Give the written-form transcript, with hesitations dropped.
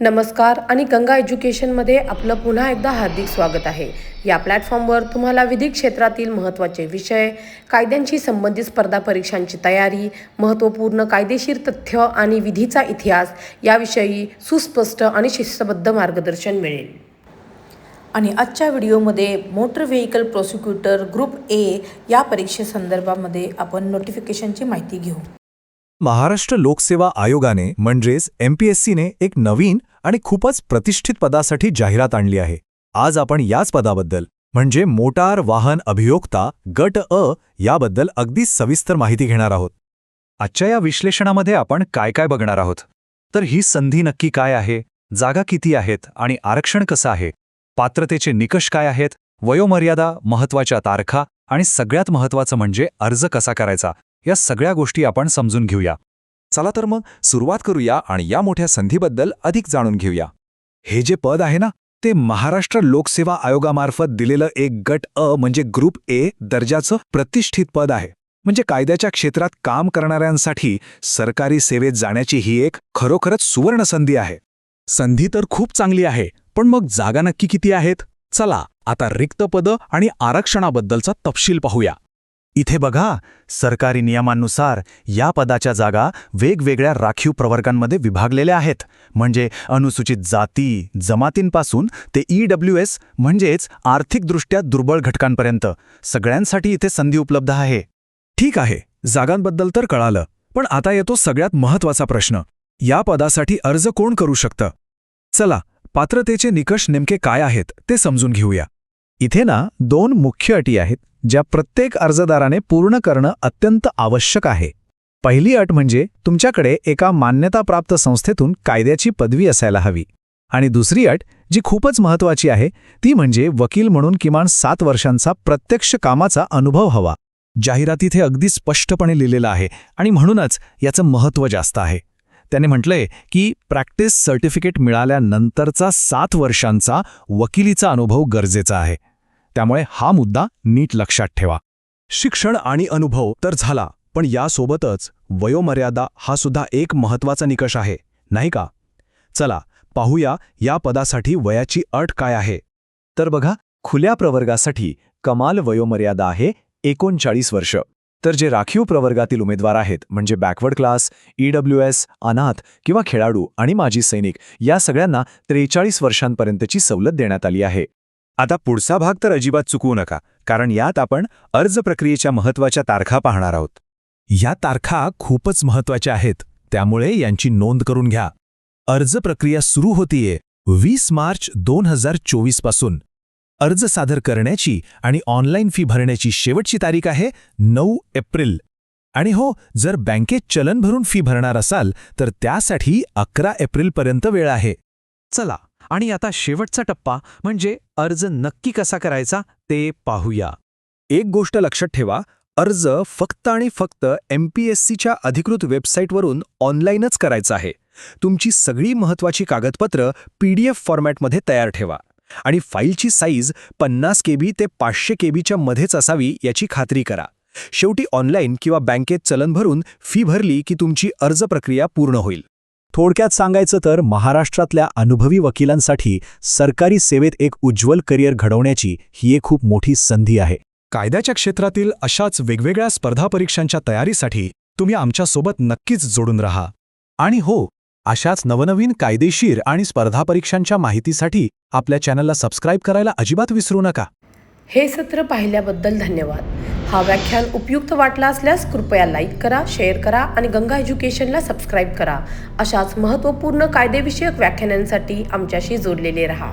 नमस्कार आणि गंगा एज्युकेशनमध्ये आपलं पुन्हा एकदा हार्दिक स्वागत आहे. या प्लॅटफॉर्मवर तुम्हाला विधी क्षेत्रातील महत्त्वाचे विषय, कायद्यांशी संबंधित स्पर्धा परीक्षांची तयारी, महत्त्वपूर्ण कायदेशीर तथ्य आणि विधीचा इतिहास याविषयी सुस्पष्ट आणि शिस्तबद्ध मार्गदर्शन मिळेल. आणि आजच्या व्हिडिओमध्ये मोटर व्हेकल प्रोसिक्युटर ग्रुप ए या परीक्षेसंदर्भामध्ये आपण नोटिफिकेशनची माहिती घेऊ. महाराष्ट्र लोकसेवा आयोगाने म्हणजेच MPSCने एक नवीन आणि खूपच प्रतिष्ठित पदासाठी जाहिरात आणली आहे. आज आपण याच पदाबद्दल म्हणजे मोटार वाहन अभियोक्ता गट अ याबद्दल अगदी सविस्तर माहिती घेणार आहोत. आजच्या या विश्लेषणामध्ये आपण काय काय बघणार आहोत तर ही संधी नक्की काय आहे, जागा किती आहेत आणि आरक्षण कसं आहे, पात्रतेचे निकष काय आहेत, वयोमर्यादा, महत्त्वाच्या तारखा आणि सगळ्यात महत्त्वाचं म्हणजे अर्ज कसा करायचा, या सगळ्या गोष्टी आपण समजून घेऊया. चला तर मग सुरुवात करूया आणि या मोठ्या संधीबद्दल अधिक जाणून घेऊया. हे जे पद आहे ना, ते महाराष्ट्र लोकसेवा आयोगामार्फत दिलेलं एक गट अ म्हणजे ग्रुप ए दर्जाचं प्रतिष्ठित पद आहे. म्हणजे कायद्याच्या क्षेत्रात काम करणाऱ्यांसाठी सरकारी सेवेत जाण्याची ही एक खरोखरच सुवर्ण संधी आहे. संधी तर खूप चांगली आहे, पण मग जागा नक्की किती आहेत? चला आता रिक्त पदं आणि आरक्षणाबद्दलचा तपशील पाहूया. इथे बघा, सरकारी नियमांनुसार या पदाच्या जागा वेगवेगळ्या राखीव प्रवर्गांमध्ये विभागलेल्या आहेत. म्हणजे अनुसूचित जाती जमातींपासून ते EWS म्हणजेच आर्थिकदृष्ट्या दुर्बळ घटकांपर्यंत सगळ्यांसाठी इथे संधी उपलब्ध आहे. ठीक आहे, जागांबद्दल तर कळालं, पण आता येतो सगळ्यात महत्त्वाचा प्रश्न. या पदासाठी अर्ज कोण करू शकतं? चला, पात्रतेचे निकष नेमके काय आहेत ते समजून घेऊया. इथे ना 2 मुख्य अटी आहेत ज्या प्रत्येक अर्जदाराने पूर्ण करणं अत्यंत आवश्यक आहे. पहिली अट म्हणजे तुमच्याकडे एका मान्यताप्राप्त संस्थेतून कायद्याची पदवी असायला हवी. आणि दुसरी अट जी खूपच महत्त्वाची आहे ती म्हणजे वकील म्हणून किमान 7 वर्षांचा प्रत्यक्ष कामाचा अनुभव हवा. जाहिरातीत हे अगदी स्पष्टपणे लिहिलेलं आहे आणि म्हणूनच याचं महत्त्व जास्त आहे. त्याने म्हटलंय की प्रॅक्टिस सर्टिफिकेट मिळाल्यानंतरचा 7 वर्षांचा वकिलीचा अनुभव गरजेचा आहे. त्यामुळे हा मुद्दा नीट लक्षात ठेवा. शिक्षण आणि अनुभव तर झाला, पण यासोबतच वयोमर्यादा हा सुद्धा एक महत्त्वाचा निकष आहे, नाही का? चला पाहूया या पदासाठी वयाची अट काय आहे. तर बघा, खुल्या प्रवर्गासाठी कमाल वयोमर्यादा आहे 39 वर्ष. तर जे राखीव प्रवर्गातील उमेदवार आहेत म्हणजे बॅकवर्ड क्लास, EWS, अनाथ किंवा खेळाडू आणि माजी सैनिक या सगळ्यांना 43 वर्षांपर्यंतची सवलत देण्यात आली आहे. आता पुढचा भाग तर अजिबात चुकवू नका, कारण यात आपण अर्ज प्रक्रियेच्या महत्त्वाच्या तारखा पाहणार आहोत. या तारखा खूपच महत्त्वाच्या आहेत, त्यामुळे यांची नोंद करून घ्या. अर्ज प्रक्रिया सुरू होतीये 20 मार्च 2024 पासून. अर्ज सादर करण्याची आणि ऑनलाईन फी भरण्याची शेवटची तारीख आहे 9 एप्रिल. आणि हो, जर बँकेत चलन भरून फी भरणार असाल तर त्यासाठी 11 एप्रिलपर्यंत वेळ आहे. चला, आणि आता शेवटचा टप्पा म्हणजे अर्ज नक्की कसा करायचा ते पाहूया. एक गोष्ट लक्षात ठेवा, अर्ज फक्त आणि फक्त MPSCच्या अधिकृत वेबसाईटवरून ऑनलाईनच करायचा आहे. तुमची सगळी महत्त्वाची कागदपत्र PDF फॉर्मॅटमध्ये तयार ठेवा आणि फाईलची साईज 50 KB ते 500 KBच्या मध्येच असावी याची खात्री करा. शेवटी ऑनलाईन किंवा बँकेत चलन भरून फी भरली की तुमची अर्ज प्रक्रिया पूर्ण होईल. थोडक्यात सांगायचं तर महाराष्ट्रातल्या अनुभवी वकिलांसाठी सरकारी सेवेत एक उज्ज्वल करिअर घडवण्याची ही एक खूप मोठी संधी आहे. कायद्याच्या क्षेत्रातील अशाच वेगवेगळ्या स्पर्धा परीक्षांच्या तयारीसाठी तुम्ही आमच्यासोबत नक्कीच जोडून राहा. आणि हो, अशाच नवनवीन कायदेशीर आणि स्पर्धा परीक्षांच्या माहितीसाठी आपल्या चॅनलला सबस्क्राईब करायला अजिबात विसरू नका. हे सत्र पाहिल्याबद्दल धन्यवाद. हा व्याख्यान उपयुक्त वाटला असल्यास कृपया लाईक करा, शेअर करा आणि गंगा एज्युकेशनला सबस्क्राईब करा. अशाच महत्त्वपूर्ण कायदेविषयक व्याख्यानांसाठी आमच्याशी जोडलेले रहा.